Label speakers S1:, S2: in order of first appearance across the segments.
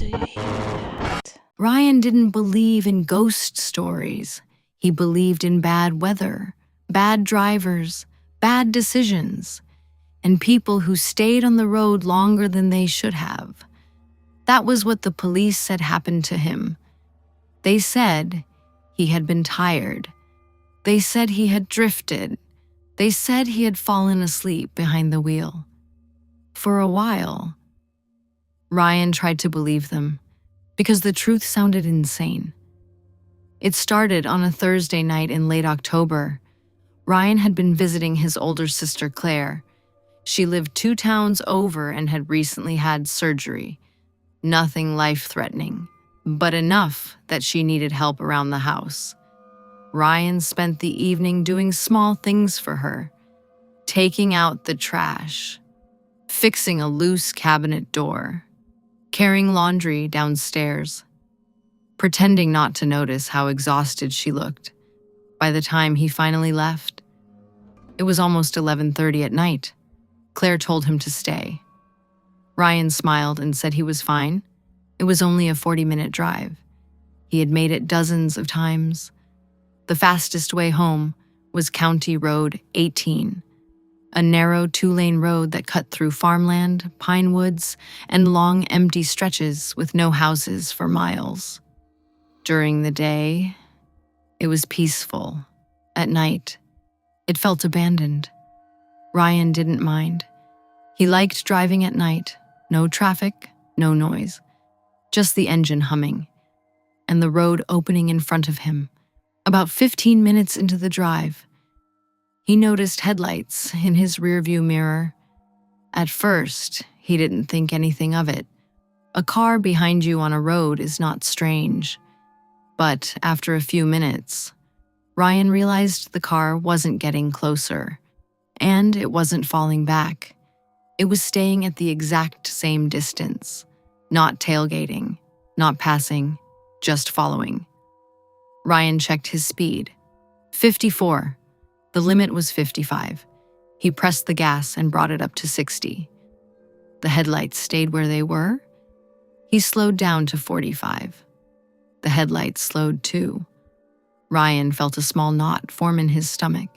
S1: Do you hear that?
S2: Ryan didn't believe in ghost stories. He believed in bad weather, bad drivers, bad decisions, and people who stayed on the road longer than they should have. That was what the police said happened to him. They said he had been tired. They said he had drifted. They said he had fallen asleep behind the wheel. For a while, Ryan tried to believe them, because the truth sounded insane. It started on a Thursday night in late October. Ryan had been visiting his older sister, Claire. She lived 2 towns over and had recently had surgery. Nothing life-threatening, but enough that she needed help around the house. Ryan spent the evening doing small things for her, taking out the trash, fixing a loose cabinet door, carrying laundry downstairs, pretending not to notice how exhausted she looked. By the time he finally left, it was almost 11:30 at night. Claire told him to stay. Ryan smiled and said he was fine. It was only a 40-minute drive. He had made it dozens of times. The fastest way home was County Road 18, a narrow 2-lane road that cut through farmland, pine woods, and long empty stretches with no houses for miles. During the day, it was peaceful. At night, it felt abandoned. Ryan didn't mind. He liked driving at night. No traffic, no noise. Just the engine humming, and the road opening in front of him. About 15 minutes into the drive, he noticed headlights in his rearview mirror. At first, he didn't think anything of it. A car behind you on a road is not strange. But after a few minutes, Ryan realized the car wasn't getting closer, and it wasn't falling back. It was staying at the exact same distance, not tailgating, not passing, just following. Ryan checked his speed. 54. The limit was 55. He pressed the gas and brought it up to 60. The headlights stayed where they were. He slowed down to 45. The headlights slowed too. Ryan felt a small knot form in his stomach.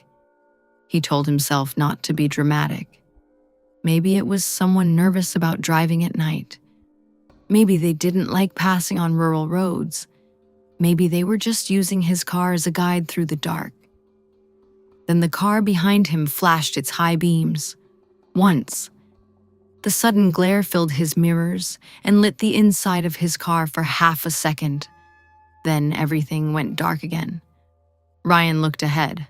S2: He told himself not to be dramatic. Maybe it was someone nervous about driving at night. Maybe they didn't like passing on rural roads. Maybe they were just using his car as a guide through the dark. Then the car behind him flashed its high beams. Once. The sudden glare filled his mirrors and lit the inside of his car for half a second. Then everything went dark again. Ryan looked ahead.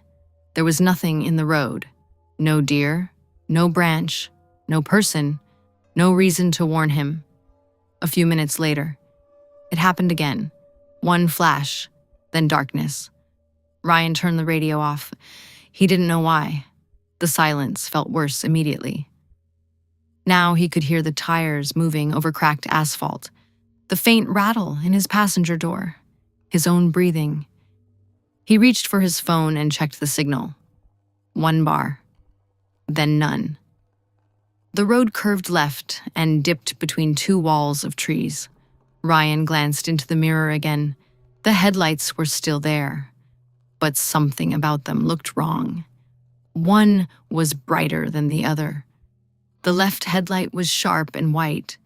S2: There was nothing in the road. No deer, no branch, no person, no reason to warn him. A few minutes later, it happened again. One flash, then darkness. Ryan turned the radio off. He didn't know why. The silence felt worse immediately. Now he could hear the tires moving over cracked asphalt, the faint rattle in his passenger door, his own breathing. He reached for his phone and checked the signal. 1 bar, then none. The road curved left and dipped between 2 walls of trees. Ryan glanced into the mirror again. The headlights were still there, but something about them looked wrong. One was brighter than the other. The left headlight was sharp and white.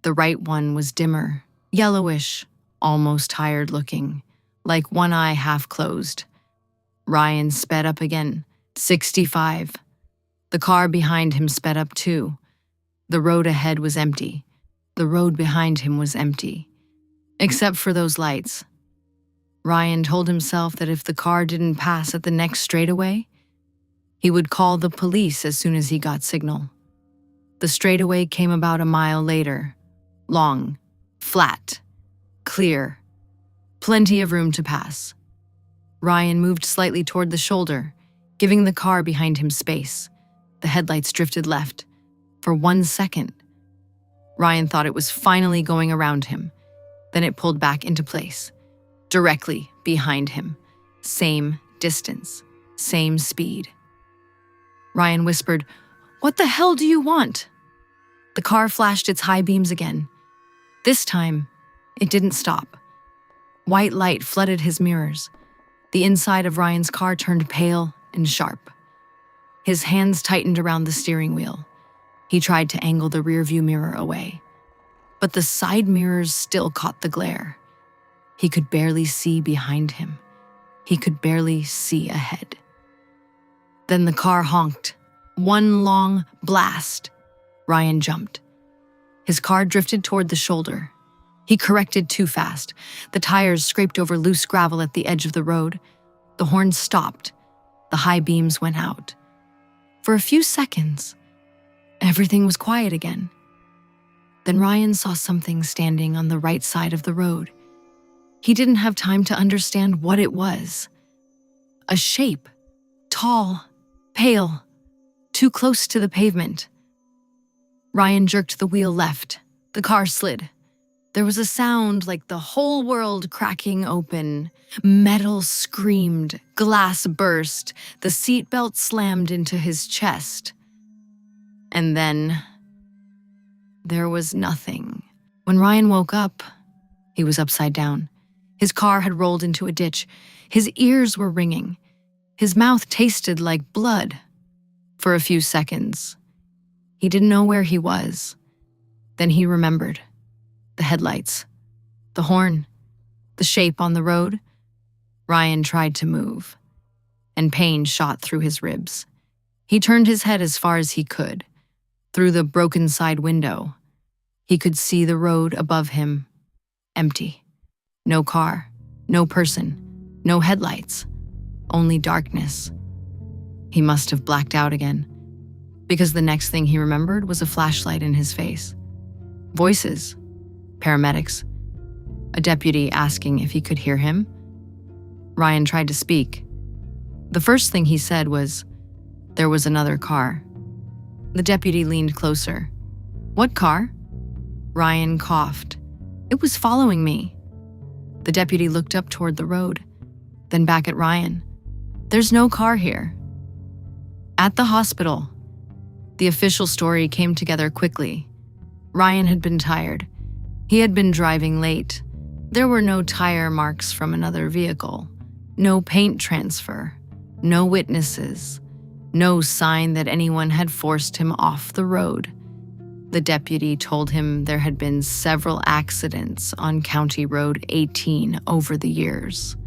S2: The right one was dimmer, yellowish, almost tired-looking, like one eye half closed. Ryan sped up again. 65. The car behind him sped up too. The road ahead was empty. The road behind him was empty. Except for those lights. Ryan told himself that if the car didn't pass at the next straightaway, he would call the police as soon as he got signal. The straightaway came about a mile later. Long, flat, clear. Plenty of room to pass. Ryan moved slightly toward the shoulder, giving the car behind him space. The headlights drifted left. For 1 second, Ryan thought it was finally going around him. Then it pulled back into place, directly behind him. Same distance, same speed. Ryan whispered, "What the hell do you want?" The car flashed its high beams again. This time, It didn't stop. White light flooded his mirrors. The inside of Ryan's car turned pale and sharp. His hands tightened around the steering wheel. He tried to angle the rearview mirror away, but the side mirrors still caught the glare. He could barely see behind him. He could barely see ahead. Then the car honked. One long blast. Ryan jumped. His car drifted toward the shoulder. He corrected too fast. The tires scraped over loose gravel at the edge of the road. The horn stopped. The high beams went out. For a few seconds, everything was quiet again. Then Ryan saw something standing on the right side of the road. He didn't have time to understand what it was. A shape, tall, pale, too close to the pavement. Ryan jerked the wheel left. The car slid. There was a sound like the whole world cracking open. Metal screamed, glass burst, the seatbelt slammed into his chest. And then there was nothing. When Ryan woke up, he was upside down. His car had rolled into a ditch. His ears were ringing. His mouth tasted like blood. For a few seconds, he didn't know where he was. Then he remembered. The headlights, the horn, the shape on the road. Ryan tried to move, and pain shot through his ribs. He turned his head as far as he could. Through the broken side window, he could see the road above him, empty. No car, no person, no headlights, only darkness. He must have blacked out again, because the next thing he remembered was a flashlight in his face. Voices. Paramedics. A deputy asking if he could hear him. Ryan tried to speak. The first thing he said was, "There was another car." The deputy leaned closer. "What car?" Ryan coughed. "It was following me." The deputy looked up toward the road, then back at Ryan. "There's no car here." At the hospital, the official story came together quickly. Ryan had been tired. He had been driving late. There were no tire marks from another vehicle, no paint transfer, no witnesses, no sign that anyone had forced him off the road. The deputy told him there had been several accidents on County Road 18 over the years.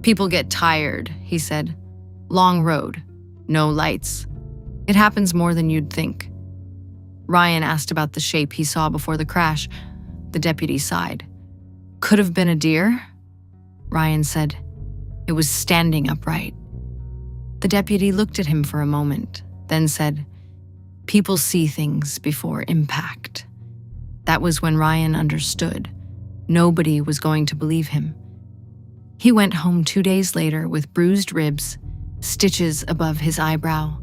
S2: "People get tired," he said. "Long road, no lights. It happens more than you'd think." Ryan asked about the shape he saw before the crash. The deputy sighed. "Could have been a deer?" Ryan said. "It was standing upright." The deputy looked at him for a moment, then said, "People see things before impact." That was when Ryan understood. Nobody was going to believe him. He went home 2 days later with bruised ribs, stitches above his eyebrow,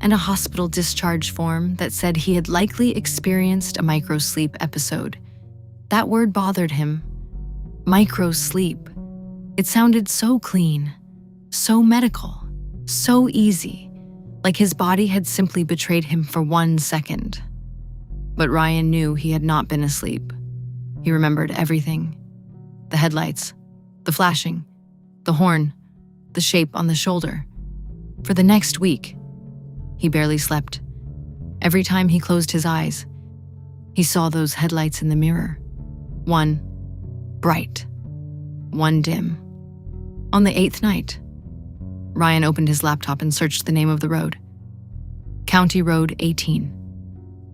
S2: and a hospital discharge form that said he had likely experienced a microsleep episode. That word bothered him. Microsleep. It sounded so clean, so medical, so easy, like his body had simply betrayed him for 1 second. But Ryan knew he had not been asleep. He remembered everything. The headlights, the flashing, the horn, the shape on the shoulder. For the next week, he barely slept. Every time he closed his eyes, he saw those headlights in the mirror. One bright, one dim. On the 8th night, Ryan opened his laptop and searched the name of the road. County Road 18.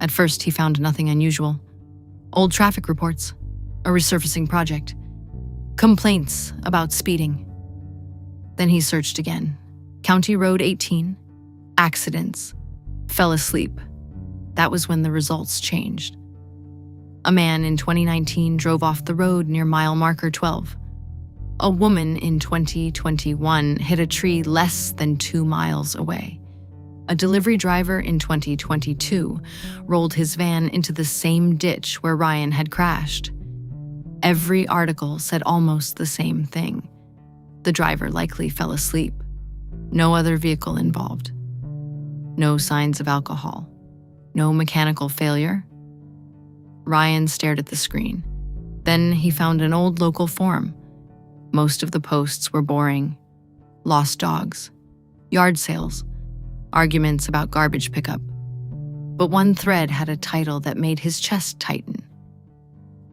S2: At first, he found nothing unusual. Old traffic reports, a resurfacing project, complaints about speeding. Then he searched again. County Road 18, accidents, fell asleep. That was when the results changed. A man in 2019 drove off the road near mile marker 12. A woman in 2021 hit a tree less than 2 miles away. A delivery driver in 2022 rolled his van into the same ditch where Ryan had crashed. Every article said almost the same thing. The driver likely fell asleep. No other vehicle involved. No signs of alcohol. No mechanical failure. Ryan stared at the screen. Then he found an old local forum. Most of the posts were boring. Lost dogs, yard sales, arguments about garbage pickup. But one thread had a title that made his chest tighten.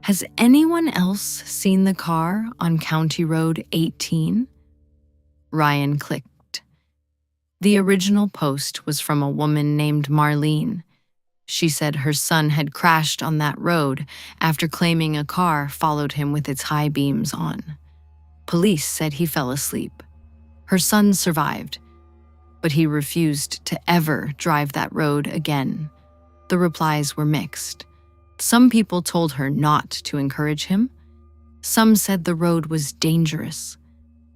S2: Has anyone else seen the car on County Road 18? Ryan clicked. The original post was from a woman named Marlene. She said her son had crashed on that road after claiming a car followed him with its high beams on. Police said he fell asleep. Her son survived, but he refused to ever drive that road again. The replies were mixed. Some people told her not to encourage him. Some said the road was dangerous.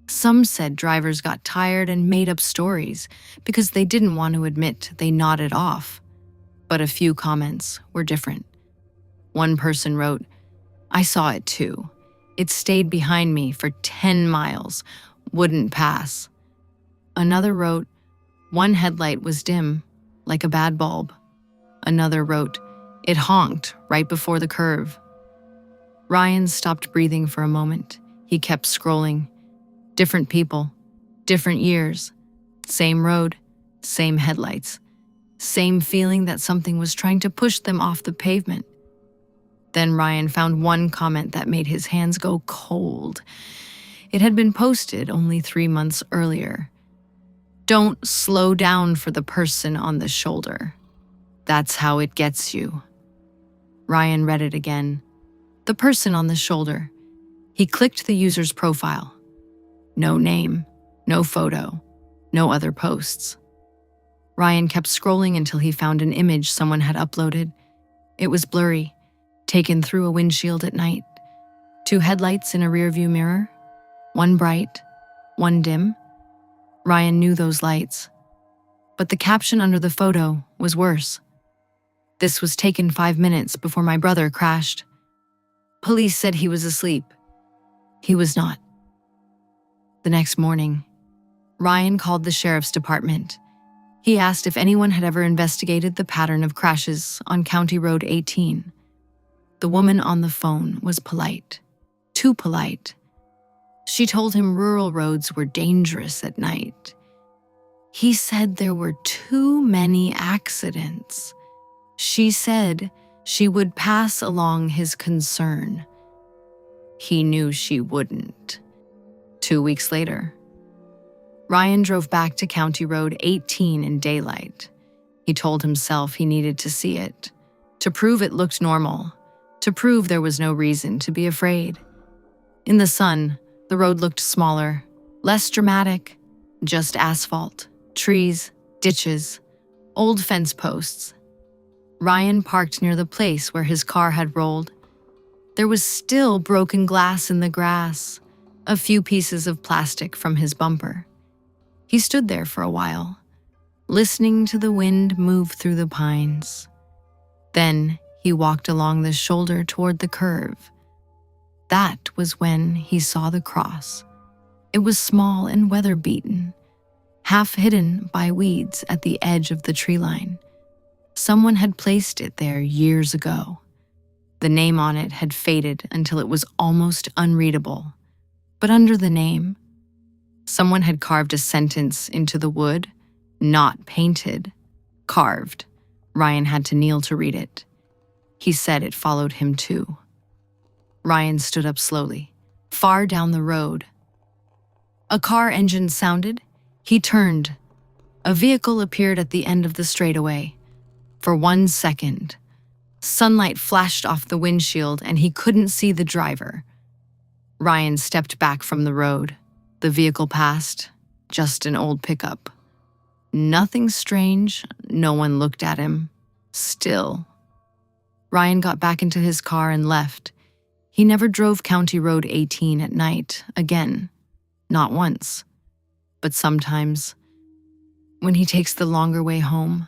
S2: Some said drivers got tired and made up stories because they didn't want to admit they nodded off. But a few comments were different. One person wrote, "I saw it too. It stayed behind me for 10 miles, wouldn't pass." Another wrote, "One headlight was dim, like a bad bulb." Another wrote, "It honked right before the curve." Ryan stopped breathing for a moment. He kept scrolling. Different people, different years, same road, same headlights, same feeling that something was trying to push them off the pavement. Then Ryan found one comment that made his hands go cold. It had been posted only 3 months earlier. "Don't slow down for the person on the shoulder. That's how it gets you." Ryan read it again. The person on the shoulder. He clicked the user's profile. No name, no photo, no other posts. Ryan kept scrolling until he found an image someone had uploaded. It was blurry, taken through a windshield at night. 2 headlights in a rearview mirror, one bright, one dim. Ryan knew those lights. But the caption under the photo was worse. "This was taken 5 minutes before my brother crashed. Police said he was asleep. He was not." The next morning, Ryan called the sheriff's department. He asked if anyone had ever investigated the pattern of crashes on County Road 18. The woman on the phone was polite, too polite. She told him rural roads were dangerous at night. He said there were too many accidents. She said she would pass along his concern. He knew she wouldn't. 2 weeks later, Ryan drove back to County Road 18 in daylight. He told himself he needed to see it, to prove it looked normal, to prove there was no reason to be afraid. In the sun, the road looked smaller, less dramatic, just asphalt, trees, ditches, old fence posts. Ryan parked near the place where his car had rolled. There was still broken glass in the grass, a few pieces of plastic from his bumper. He stood there for a while, listening to the wind move through the pines. Then he walked along the shoulder toward the curve. That was when he saw the cross. It was small and weather-beaten, half hidden by weeds at the edge of the tree line. Someone had placed it there years ago. The name on it had faded until it was almost unreadable. But under the name, someone had carved a sentence into the wood, not painted, carved. Ryan had to kneel to read it. He said it followed him too. Ryan stood up slowly, far down the road. A car engine sounded. He turned. A vehicle appeared at the end of the straightaway. For 1 second, sunlight flashed off the windshield and he couldn't see the driver. Ryan stepped back from the road. The vehicle passed, just an old pickup. Nothing strange, no one looked at him. Still. Ryan got back into his car and left. He never drove County Road 18 at night again. Not once. But sometimes, when he takes the longer way home,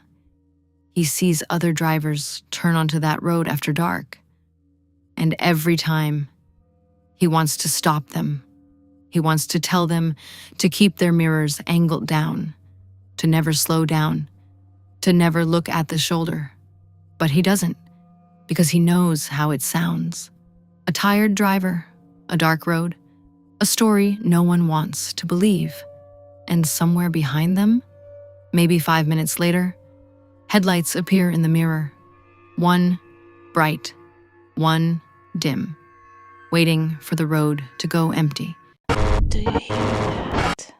S2: he sees other drivers turn onto that road after dark. And every time, he wants to stop them. He wants to tell them to keep their mirrors angled down, to never slow down, to never look at the shoulder. But he doesn't, because he knows how it sounds. A tired driver, a dark road, a story no one wants to believe. And somewhere behind them, maybe 5 minutes later, headlights appear in the mirror. One bright, one dim, waiting for the road to go empty.
S1: Do you hear that?